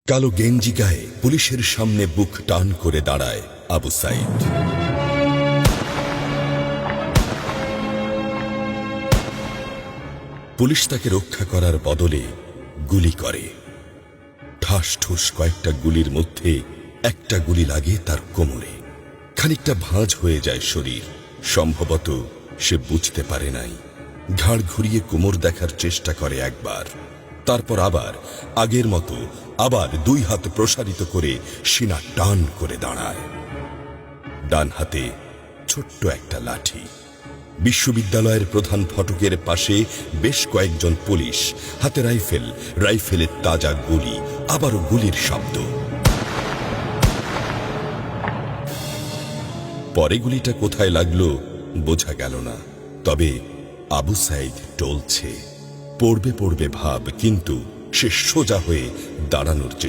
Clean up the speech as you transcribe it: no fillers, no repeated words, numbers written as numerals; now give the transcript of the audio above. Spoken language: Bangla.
কালো গেঞ্জি গায়ে পুলিশের সামনে বুক টান করে দাঁড়ায় আবু সাইদ। পুলিশ তাকে রক্ষা করার বদলে গুলি করে। ঠাস ঠুস কয়েকটা গুলির মধ্যে একটা গুলি লাগে তার কোমরে। খানিকটা ভাঁজ হয়ে যায় শরীর। সম্ভবত সে বুঝতে পারে নাই। ঘাড় ঘুরিয়ে কোমর দেখার চেষ্টা করে একবার, তারপর আবার আগের মতো আবার দুই হাত প্রসারিত করে সিনা টান করে দাঁড়ায়। ডান হাতে ছোট্ট একটা লাঠি। বিশ্ববিদ্যালয়ের প্রধান ফটকের পাশে বেশ কয়েকজন পুলিশ, হাতে রাইফেল, রাইফেলের তাজা গুলি, আবারও গুলির শব্দ। পরে গুলিটা কোথায় লাগলো বোঝা গেল না। তবে আবু সাইদ টলছে। পড়বে পড়বে ভাব, কিন্তু সে সোজা হয়ে দাঁড়ানোর চেষ্টা